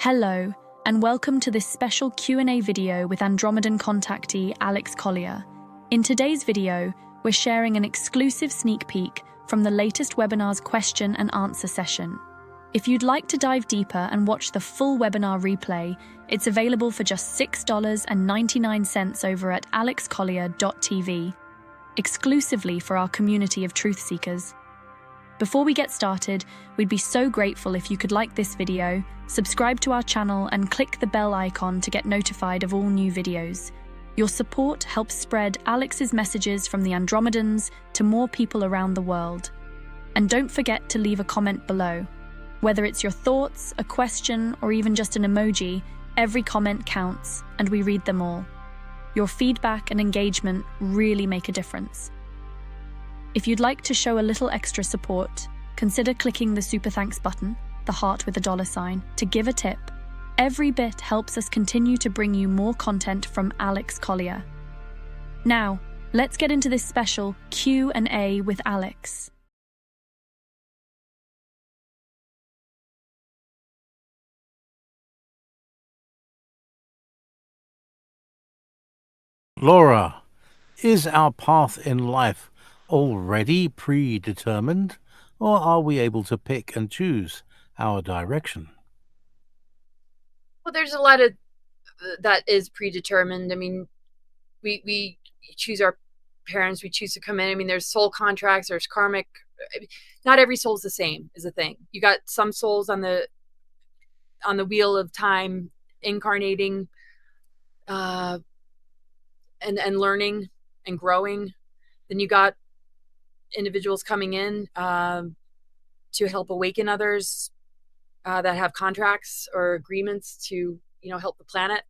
Hello, and welcome to this special Q&A video with Andromedan contactee Alex Collier. In today's video, we're sharing an exclusive sneak peek from the latest webinar's question and answer session. If you'd like to dive deeper and watch the full webinar replay, it's available for just $6.99 over at alexcollier.tv, exclusively for our community of truth seekers. Before we get started, we'd be so grateful if you could like this video, subscribe to our channel, and click the bell icon to get notified of all new videos. Your support helps spread Alex's messages from the Andromedans to more people around the world. And don't forget to leave a comment below. Whether it's your thoughts, a question, or even just an emoji, every comment counts, and we read them all. Your feedback and engagement really make a difference. If you'd like to show a little extra support, consider clicking the Super Thanks button, the heart with a $sign, to give a tip. Every bit helps us continue to bring you more content from Alex Collier. Now, let's get into this special Q&A with Alex. Laura, is our path in life already predetermined, or are we able to pick and choose our direction? Well, there's a lot of that is predetermined. I mean, we choose our parents, we choose to come in. I mean, there's soul contracts, there's karmic. Not every soul's the same is the thing. You got some souls on the wheel of time incarnating and learning and growing. Then you got individuals coming in to help awaken others that have contracts or agreements to, help the planet.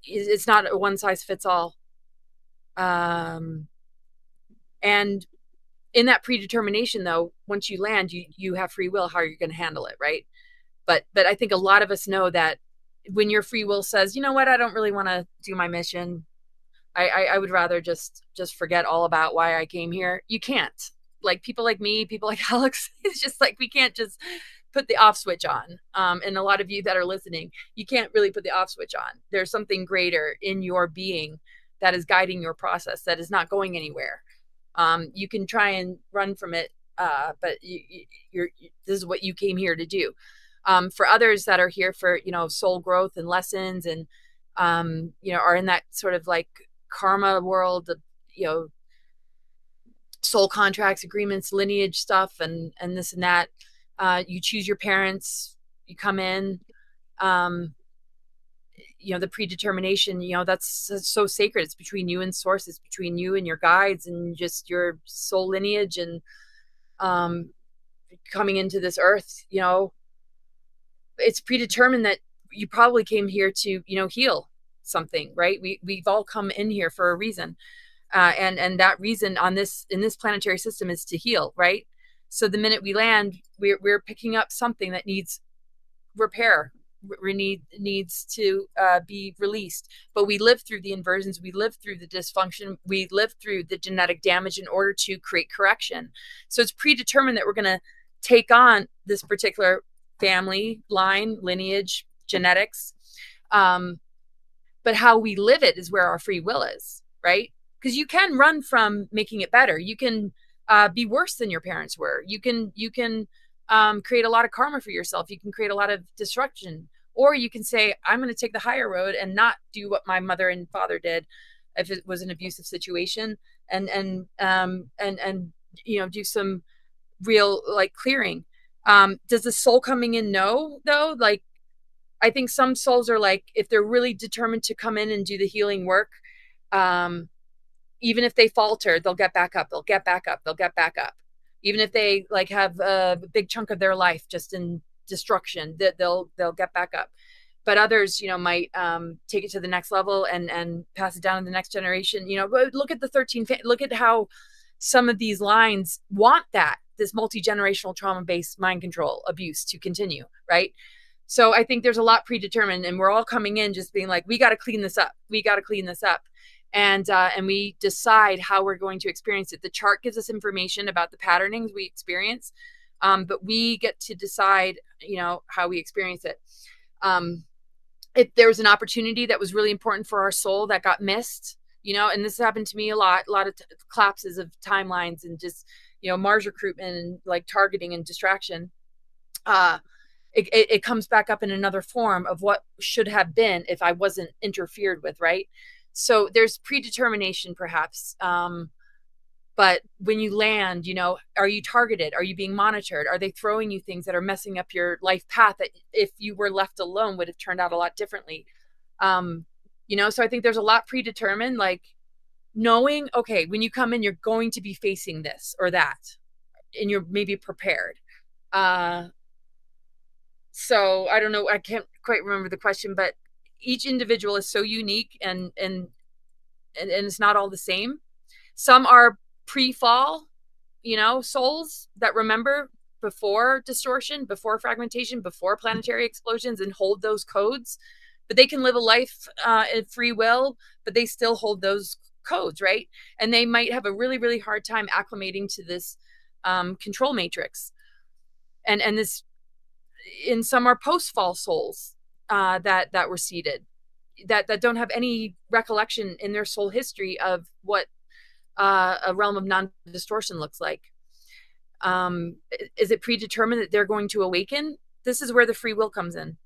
It's not a one size fits all. And in that predetermination, though, once you land, you have free will how you're going to handle it, right? But I think a lot of us know that when your free will says, you know what, I don't really want to do my mission. I would rather just forget all about why I came here. You can't. Like people like me, people like Alex, it's just like we can't just put the off switch on. And a lot of you that are listening, you can't really put the off switch on. There's something greater in your being that is guiding your process, that is not going anywhere. You can try and run from it, but this is what you came here to do. For others that are here for, soul growth and lessons and, are in that sort of like karma world, soul contracts, agreements, lineage stuff, and this and that. You choose your parents, you come in, the predetermination, that's so sacred. It's between you and source, it's between you and your guides and just your soul lineage and coming into this earth, it's predetermined that you probably came here to, heal something, right? We've all come in here for a reason. And that reason in this planetary system is to heal, right? So the minute we land, we're picking up something that needs repair, needs to be released. But we live through the inversions, we live through the dysfunction, we live through the genetic damage in order to create correction. So it's predetermined that we're going to take on this particular family line, lineage, genetics. But how we live it is where our free will is, right? Because you can run from making it better. You can be worse than your parents were. You can create a lot of karma for yourself. You can create a lot of destruction. Or you can say, I'm going to take the higher road and not do what my mother and father did if it was an abusive situation and do some real like clearing. Does the soul coming in know though? Like, I think some souls are like, if they're really determined to come in and do the healing work, even if they falter, they'll get back up. They'll get back up. They'll get back up. Even if they like have a big chunk of their life just in destruction, that they'll get back up. But others, might take it to the next level and pass it down to the next generation. But look at the 13. Look at how some of these lines want this multi-generational trauma-based mind control abuse to continue, right? So I think there's a lot predetermined, and we're all coming in just being like, we got to clean this up. We got to clean this up. And we decide how we're going to experience it. The chart gives us information about the patternings we experience, but we get to decide how we experience it. If there was an opportunity that was really important for our soul that got missed, and this happened to me a lot of collapses of timelines and just, Mars recruitment and like targeting and distraction. It comes back up in another form of what should have been if I wasn't interfered with, right? So there's predetermination, perhaps. But when you land, are you targeted? Are you being monitored? Are they throwing you things that are messing up your life path that if you were left alone would have turned out a lot differently? So I think there's a lot predetermined, like knowing, okay, when you come in, you're going to be facing this or that, and you're maybe prepared. So I don't know, I can't quite remember the question, but each individual is so unique and it's not all the same. Some are pre-fall, souls that remember before distortion, before fragmentation, before planetary explosions, and hold those codes. But they can live a life in free will, but they still hold those codes, right? And they might have a really, really hard time acclimating to this control matrix. And this, in some are post-fall souls that were seeded, that don't have any recollection in their soul history of what a realm of non-distortion looks like. Is it predetermined that they're going to awaken? This is where the free will comes in.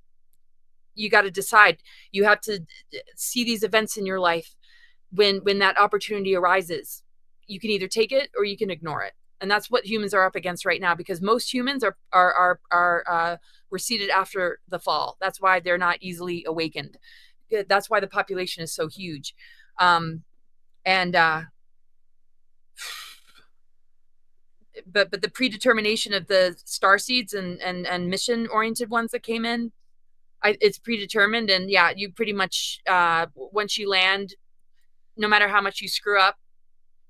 You got to decide. You have to see these events in your life when that opportunity arises. You can either take it or you can ignore it. And that's what humans are up against right now, because most humans were seeded after the fall. That's why they're not easily awakened. That's why the population is so huge. But the predetermination of the star seeds and mission oriented ones that came in, it's predetermined. And yeah, you pretty much once you land, no matter how much you screw up,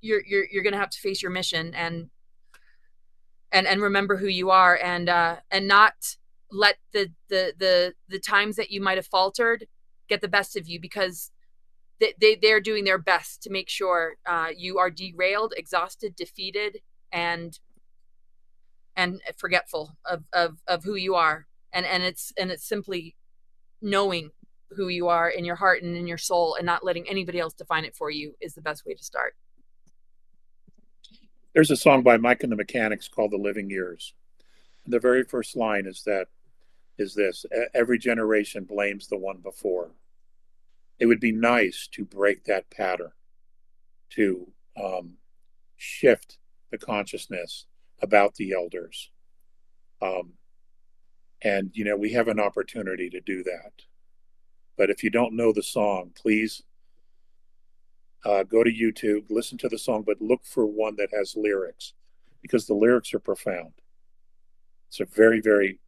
you're gonna have to face your mission and remember who you are, and not let the times that you might have faltered get the best of you, because they're doing their best to make sure you are derailed, exhausted, defeated, and forgetful of who you are. And it's simply knowing who you are in your heart and in your soul, and not letting anybody else define it for you, is the best way to start. There's a song by Mike and the Mechanics called "The Living Years." The very first line is this: every generation blames the one before. It would be nice to break that pattern, to shift the consciousness about the elders. And, we have an opportunity to do that. But if you don't know the song, please go to YouTube, listen to the song, but look for one that has lyrics, because the lyrics are profound. It's a very, very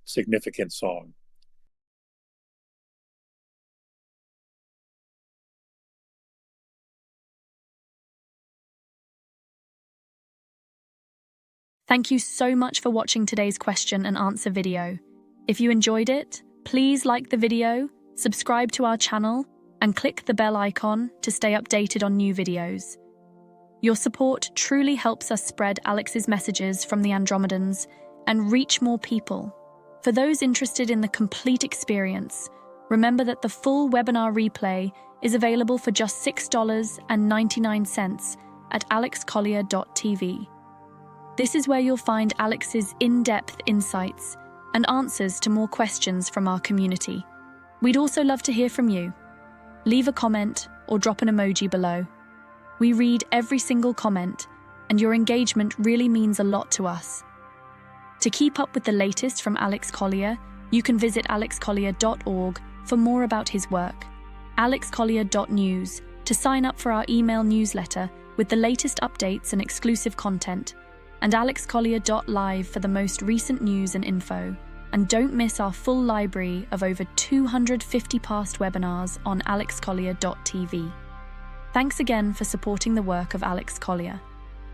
significant song. Thank you so much for watching today's question and answer video. If you enjoyed it, please like the video, subscribe to our channel, and click the bell icon to stay updated on new videos. Your support truly helps us spread Alex's messages from the Andromedans and reach more people. For those interested in the complete experience, remember that the full webinar replay is available for just $6.99 at alexcollier.tv. This is where you'll find Alex's in-depth insights and answers to more questions from our community. We'd also love to hear from you. Leave a comment or drop an emoji below. We read every single comment, and your engagement really means a lot to us. To keep up with the latest from Alex Collier, you can visit alexcollier.org for more about his work, alexcollier.news to sign up for our email newsletter with the latest updates and exclusive content, and alexcollier.live for the most recent news and info. And don't miss our full library of over 250 past webinars on alexcollier.tv. Thanks again for supporting the work of Alex Collier.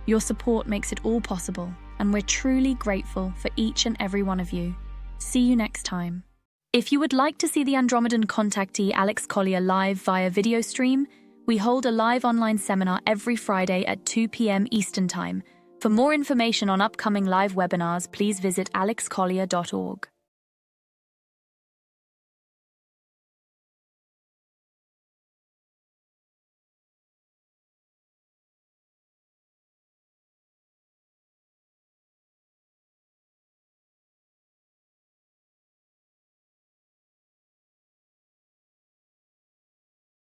Your support makes it all possible, and we're truly grateful for each and every one of you. See you next time. If you would like to see the Andromedan contactee Alex Collier live via video stream, we hold a live online seminar every Friday at 2 p.m. Eastern Time For more information on upcoming live webinars, please visit alexcollier.org.